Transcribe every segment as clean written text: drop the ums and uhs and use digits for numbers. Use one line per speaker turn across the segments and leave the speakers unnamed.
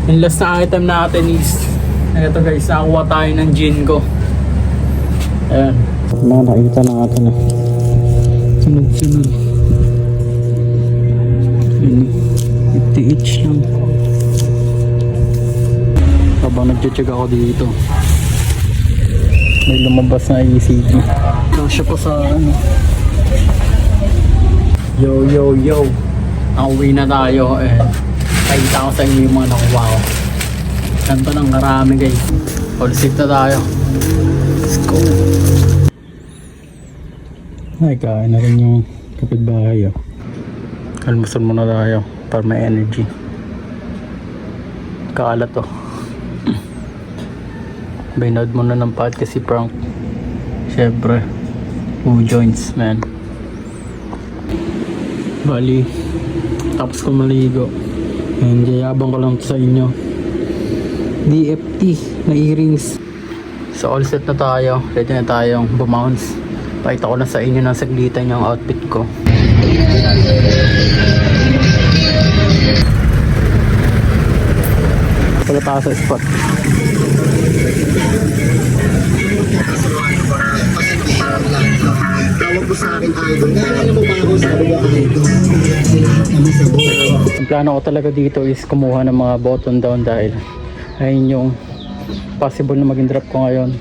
Yung last na item natin is ito guys, nakakuha tayo ng gin ko. Ayan. Mga nakita natin na sunod-sunod. 50 each lang. Habang nag-check ako dito, may lumabas na ECG. Kasya pa sa ano. Yo yo yo, nauwi na tayo. Pakita ko sa inyo yung mga nakuha ko. Ganito ng karami guys. All set na tayo. Let's go. Ay, kain na rin yung kapitbahay. Almusal muna tayo para may energy. Kaalat to. Binood muna ng podcast si Frank. Syempre, who joins man. Bali, tapos ko maligo. And yayabang ko lang sa inyo. DFT na earrings. So all set na tayo. Ready na tayong bumounce. Pakita ko na sa inyo ng saglitan yung outfit ko. Wala tayo sa spot.
Tawag ko sa akin idol. Naalala mo ba ako sabi ko idol?
Ang plano ko talaga dito is kumuha ng mga button down dahil ayun yung possible na maging drop ko ngayon.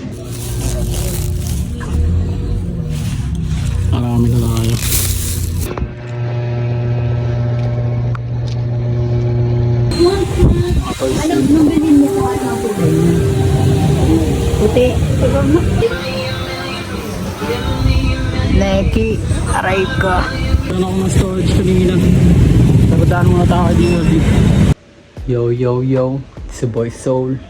Marami na tayo.
Alam mo bilhin mo sa ano puti. Tignan mo. Nike, aray ko.
Ano ako ng storage kanina. Nagdaan muna tayo dito. Yo yo yo, it's your boy Soul.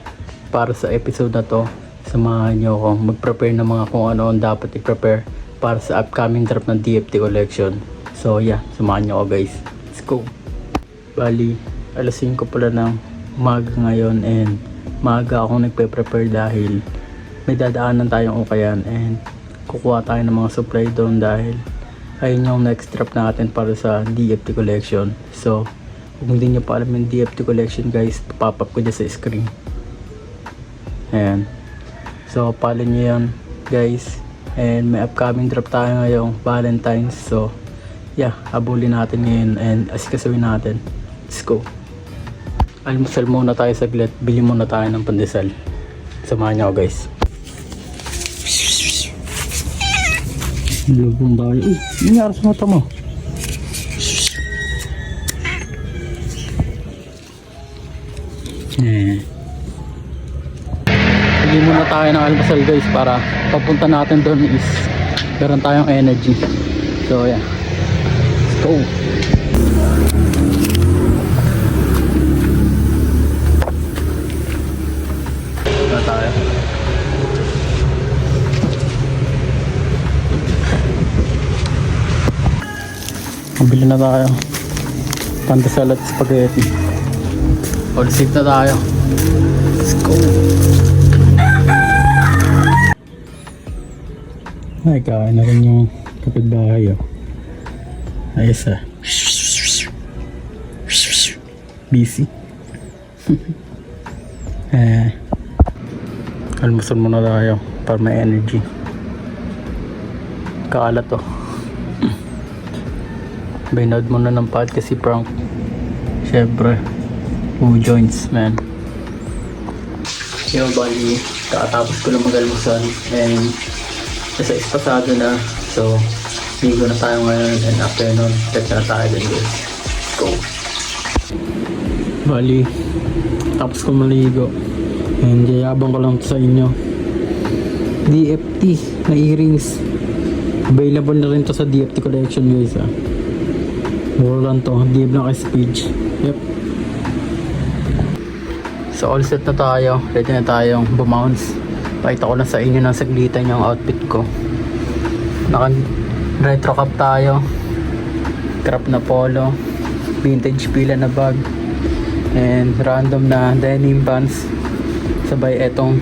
Para sa episode na to, samahan nyo ako mag-prepare ng mga kung ano ang dapat i-prepare para sa upcoming drop ng DFT collection. So yeah, samahan nyo ako guys. Let's go. Bali, alas 5 pala ng umaga ngayon and maaga akong nagpe-prepare dahil may dadaanan tayong ukayan and kukuha tayo ng mga supply doon dahil ayun yung next drop natin para sa DFT collection. So kung hindi nyo pa alam yung DFT collection guys, papap ko dyan sa screen. Ayan. So follow nyo yan guys. And may upcoming drop tayo ngayong Valentine's. So yeah, habulin natin ngayon and asikasuin natin. Let's go. Almusal muna tayo saglit. Bili muna tayo ng pandesal. Samahan nyo ako guys. Lubong tayo. Uy, nangyari sa mata mo. Bili muna tayo ng almusal guys para papunta natin doon is meron tayong energy. So yeah, let's go. Na tayo. Mabili na tayo. Pandesal at spaghetti. All set na tayo. Let's go. Ay, kain na rin yung kapitbahay. Ayos ah. Busy. Almusal muna tayo para may energy. Kaalat to. Binood muna ng podcast si Frank. Syempre, who joins man. Yung bali, kakatapos ko lang mag-almusal and nasa espasado na. So ligo na tayo ngayon and after nun check na tayo din guys. Go. Bali, tapos ko maligo and yayabang ko lang sa inyo. DFT na earrings, available na rin to sa DFT collection guys ah. Mura lang to, di lang kay Speech. Yep. So all set na tayo, ready na tayong bumounce. Pakita ko na sa inyo ng saglitan yung outfit ko. Naka retro cap tayo, crop na polo, vintage pila na bag, and random na denim pants. Sabay etong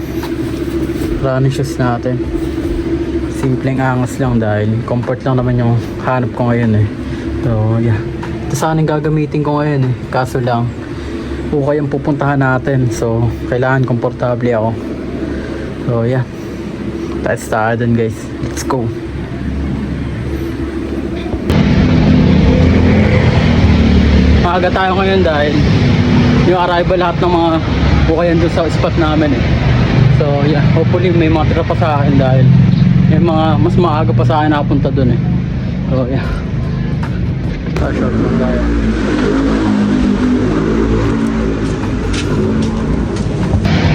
running shoes natin. Simpleng angas lang dahil comfort lang naman yung hanap ko ngayon eh. So yeah, ito sana yung gagamitin ko ngayon eh. Kaso lang Ukay ang pupuntahan natin. So, kailangan komportable ako. So, yeah. Let's start dun guys. Let's go. Maaga tayo ngayon dahil yung arrival lahat ng mga ukayan dun sa spot namin eh. So, yeah. Hopefully may mga tira pa sa akin dahil may mga mas maaga pa sa akin nakapunta dun eh. So, yeah. Short lang tayo.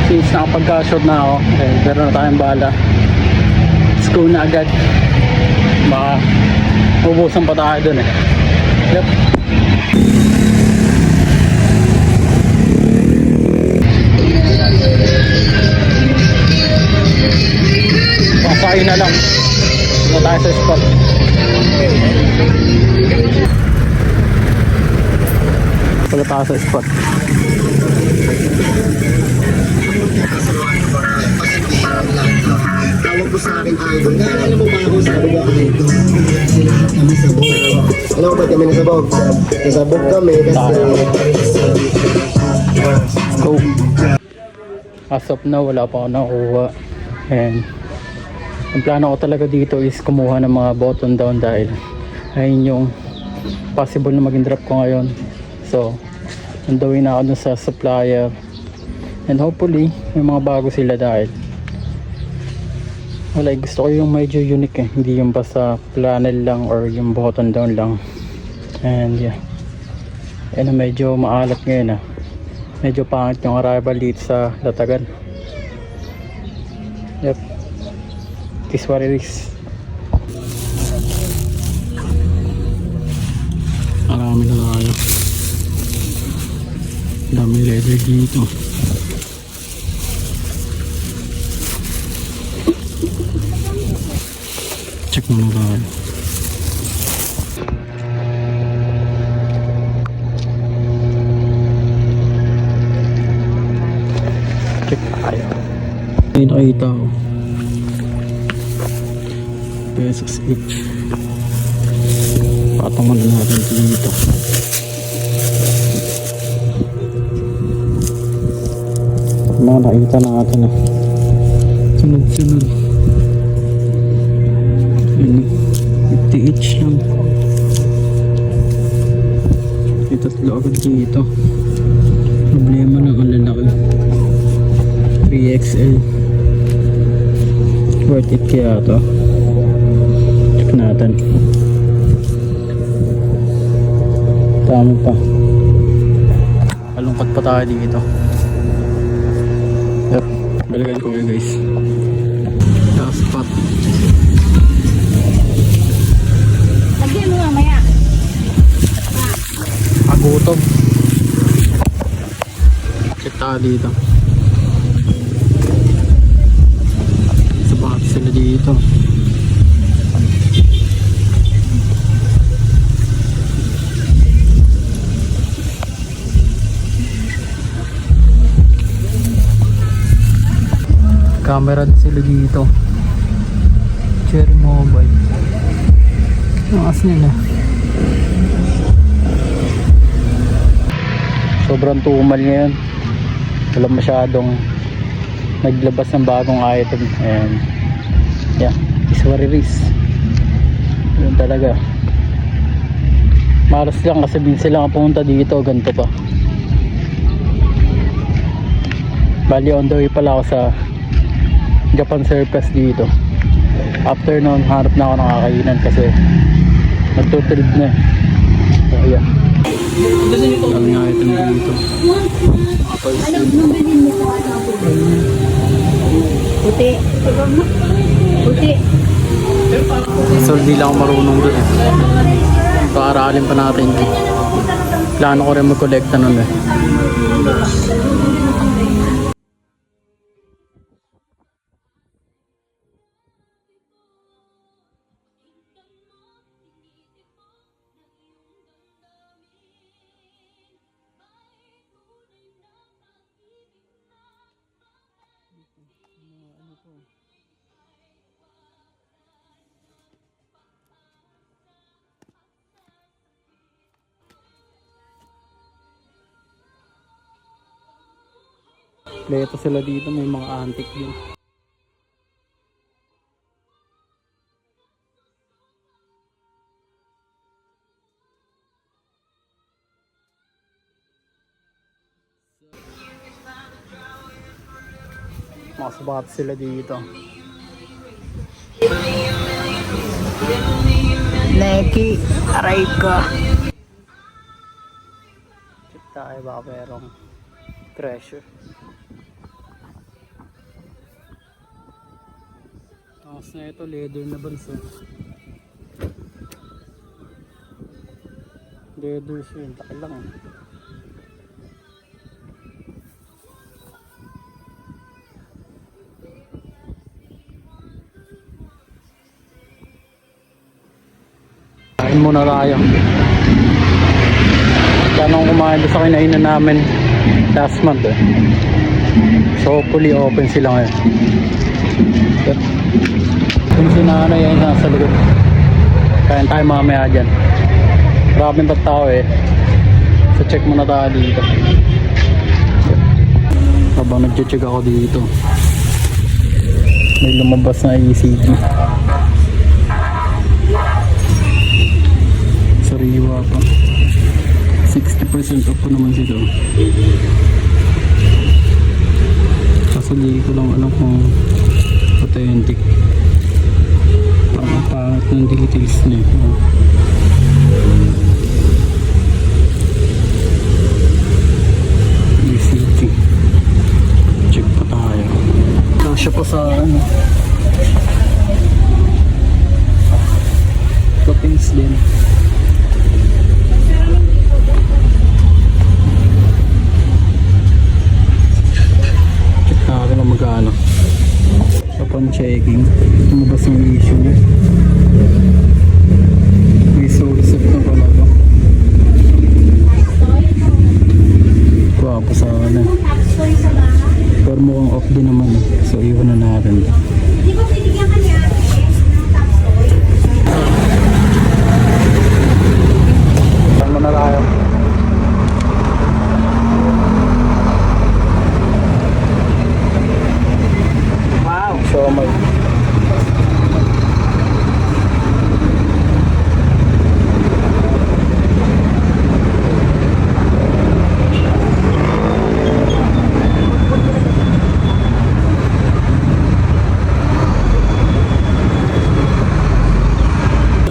Since nakapagka-short na ako, pero na tayong bala. Let's go na agad. Baka ubusan pa tayo dun eh. Yep. Pasain na lang. Doon tayo sa spot. Pala tayo sa spot.
Tawag ko sa akin idol. Naalala mo ba ako sabi ko idol? Lahat kami sabog. Alam mo ba kami nasabog? Nasabog kami kasi...
Go. As of now, wala pa ako nakuha. And ang plano ko talaga dito is kumuha ng mga button down dahil ayun yung possible na maging drop ko ngayon. So, nandawin na ako dun sa supplier. And hopefully, may mga bago sila dahil wala, gusto ko yung medyo unique eh. Hindi yung basta flannel lang or yung button down lang. And yeah. Ayun, medyo maalat ngayon ah. Medyo pangit yung arrival dito sa Latagan. Yep. It is what it is. Marami na tayo. Dami leather dito. Check muna tayo. Check tayo. May nakita ko. Pesos each. Patungan na natin dito. Mga nakita natin eh. Sunod-sunod. Yun, 50 each lang. May tatlo agad dito. Problema ng ang lalaki. 3XL. Worth it kaya to? Check natin. Tama pa. Malungkot pa tayo dito. Yep. Balikan ko yun guys. Last spot.
Lagyan mo mamaya.
Agutom. Check tayo dito. Sabat sila dito. Camera din sila dito. Cherry Mobile. Ang as nila. Sobrang tumal ngayon. Wala masyadong naglabas ng bagong item. And yeah, is what it is. Yun talaga. Malas lang kasi bin sila pumunta dito. Ganito pa. Bali on the way pala ako sa Japan Circus dito. After noon, hanap na ako ng kakainan kasi nagtutrip na eh. So yeah. Dami nga item dito.
Alam mo, bilhin mo ko ano. Puti. Puti.
So hindi lang ako marunong doon eh. Paaralin pa natin yun. Plano ko rin mag-collecta nun eh. Kompleto sila dito, may mga antique din. Mga sabat sila dito. Neki, aray ka. Check tayo baka merong treasure. Tapos na ito, leather na banso. Leather siya, yung taki lang. Kain muna tayo. Tanong kumain doon sa kinainan namin last month eh. So hopefully open sila ngayon. Kung sinanay yan nasa likod. Kain tayo mamaya dyan. Maraming tao eh. So check muna tayo dito. Habang nag-check ako dito, may lumabas na ECG. Sariwa pa. 60% off pa naman sila. Kaso di ko lang alam kung authentic. Parang pangat ng details niya. ECG. Check pa tayo. Kasya pa sa ano. Toppings din. Magkano upon checking lumabas ng issue niya. May source na pala ito. Guwapo sa ano, pero mukhang off din naman eh. So iwan na natin.
Hindi ba binigyan ka niya?
Saan mo na tayo? So may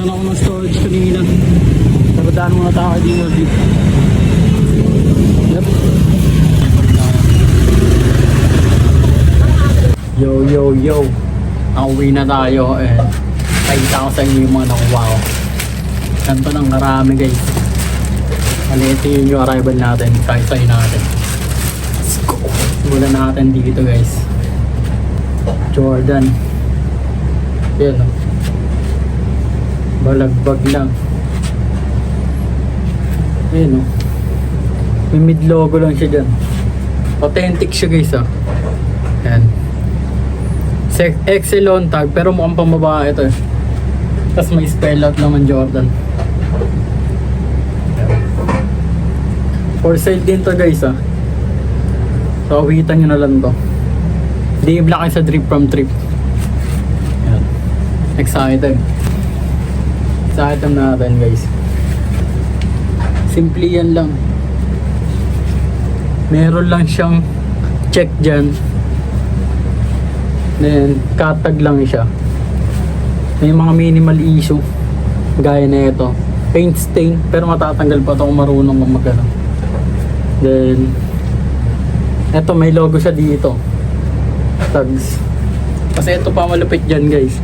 ako ng storage kanina. Nabadaan muna tayo dito. Yep. Yo, nauwi na tayo eh. Pakita ko sa inyo yung mga nakuha ko. Ganito nang marami guys. Ito yung arrival natin, kaisay natin. Let's go. Simulan natin dito guys. Jordan. Yan o. Balagbag lang. Yan o. May mid logo lang siya dyan. Authentic siya guys ah. Yan. XL on tag pero mukhang pambabae ito eh. Tapos may spell out naman Jordan. For sale din to guys ah. So awitan nyo na lang to. DM lang kayo sa Drip from Trip. Yan. Next item. Next item natin guys. Simple yan lang. Meron lang siyang check dyan. Then, katag lang siya. May mga minimal issue. Gaya na ito. Paint stain. Pero matatanggal pa ito kung marunong kung magano. Then, ito may logo siya dito. Tags. Kasi ito pa malupit dyan guys.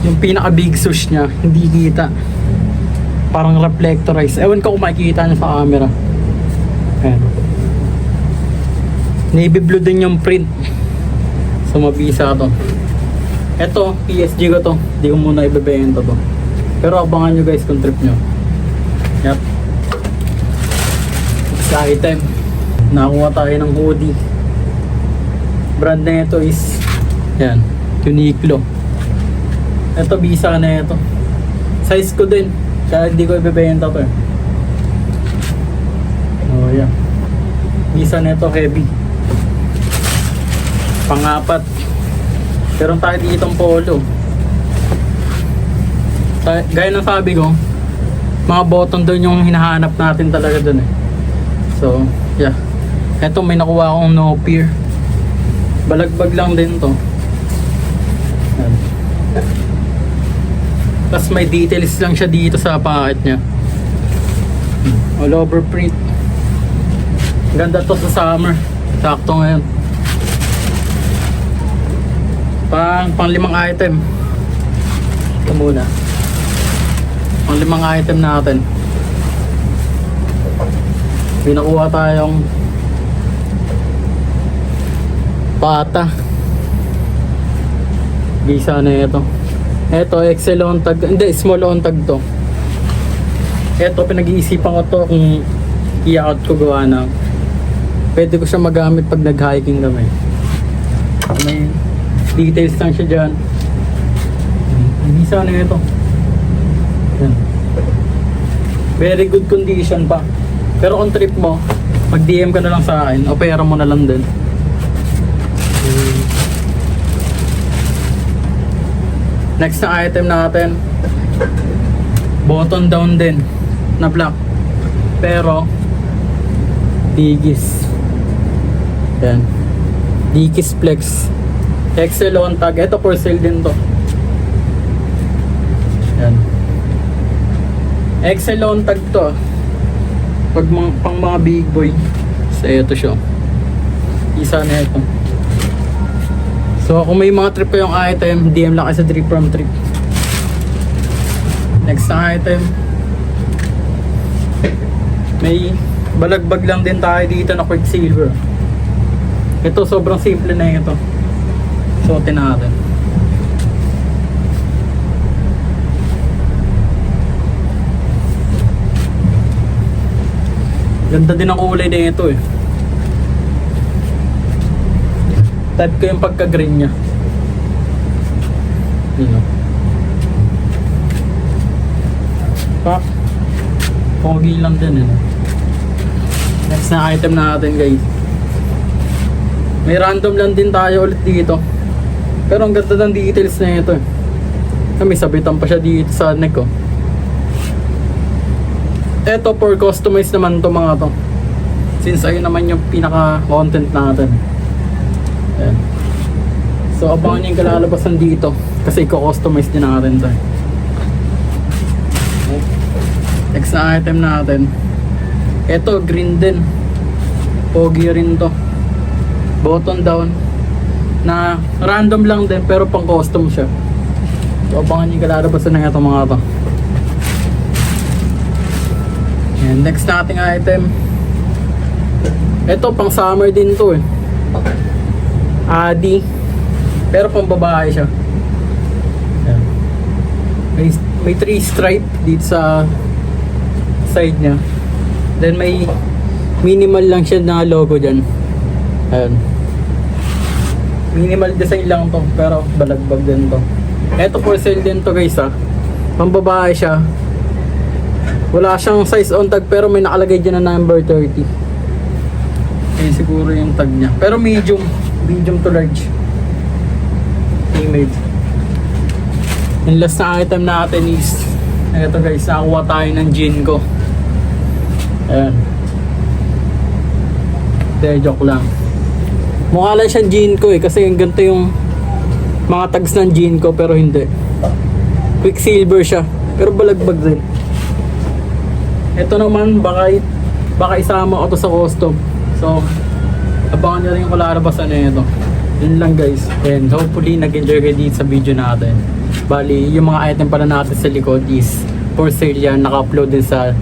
Yung pinaka big swoosh nya, hindi kita. Parang reflectorized. Ewan ko kung makikita nyo sa camera. Ayan. Navy blue din yung print. So mabisa to. Ito, PSG ko to. Hindi ko muna ibebenta to. Pero abangan nyo guys kung trip nyo. Yep. Next item. Nakakuha tayo ng hoodie. Brand na ito is yan, Uniqlo. Ito bisa na ito. Size ko din. Kaya hindi ko ibebenta to eh. Oh yan. Bisa nito heavy. Pang-apat. Meron tayo ditong polo. Gaya ng sabi ko, mga button doon yung hinahanap natin talaga doon eh. So, yeah. Eto may nakuha akong no peer. Balagbag lang din to. Yan. Tapos may details lang siya dito sa packet niya. All over print. Ganda to sa summer. Sakto ngayon. Pang 5 item. Ito muna. Pang 5 item natin. Binakuha tayong pata. Bisa na ito. Ito, XL on tag. Hindi, small on tag to. Ito, pinag-iisipan ko to kung i-out ko gawa na. Pwede ko siya magamit pag nag-hiking kami. May details lang siya dyan. Bisa na ito. Yan. Very good condition pa. Pero kung trip mo, mag-DM ka na lang sa akin. Opera mo na lang din. Next na item natin, button down din na black, pero Dickies. Yan, Dickies Flex XL on tag. Ito for sale din to. Yan, XL on tag to pag pang mga big boy. So ito siya, isa na ito. So kung may mga trip kayong item, DM lang kayo sa Drip from Trip. Next na item, may balagbag lang din tayo dito na Quicksilver. Ito sobrang simple na ito. Suotin natin. Ganda din ang kulay na ito eh. Type ko yung pagka-green nya. Yun o. Pak. Pogi lang din eh. Next na item natin guys. May random lang din tayo ulit dito. Pero ang ganda ng details na ito eh. May sabitan pa siya dito sa neck ko. Eto for customize naman to mga to. Since ayun naman yung pinaka content natin. Ayan. So abangan nyo yung kalalabasan dito kasi i-customize din natin to. Next na item natin, eto green din, pogi rin to, button down na random lang din pero pang custom siya. So abangan nyo yung kalalabasan na ito mga to. And next nating item, eto pang summer din to eh, Adi, pero pang babae siya. Ayan. May 3 stripe dito sa side niya. Then may minimal lang siya na logo dyan. Ayan. Minimal design lang to, pero balagbag din to. Eto for sale din to guys ha. Pang babae siya. Wala siyang size on tag pero may nakalagay dyan na number 30. Ayan siguro yung tag niya. Pero medium to large. Female. Yung last na item natin is eto guys, nakakuha tayo ng jean ko. Ayan. De, joke lang. Mukha lang siyang jean ko eh, kasi yung ganito yung mga tags ng jean ko pero hindi. Quicksilver siya, pero balagbag din. Ito naman, baka isama ko to sa custom. So abangan nyo rin yung kalalabasan na ito. Yun lang guys. And hopefully nag-enjoy kayo dito sa video natin. Bali, yung mga item pala natin sa likod is for sale yan. Naka-upload din sa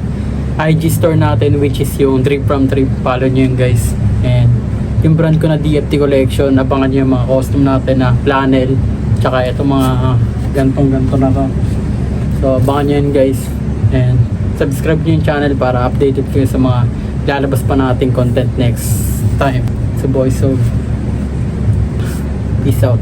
IG store natin, which is yung Drip from Trip. Follow nyo yun guys. And yung brand ko na DFT Collection, abangan nyo yung mga custom natin na flannel. Tsaka ito mga gantong-ganto na to. So abangan nyo yun guys. And subscribe nyo yung channel para updated kayo sa mga lalabas pa nating content next time. So boys, so peace out.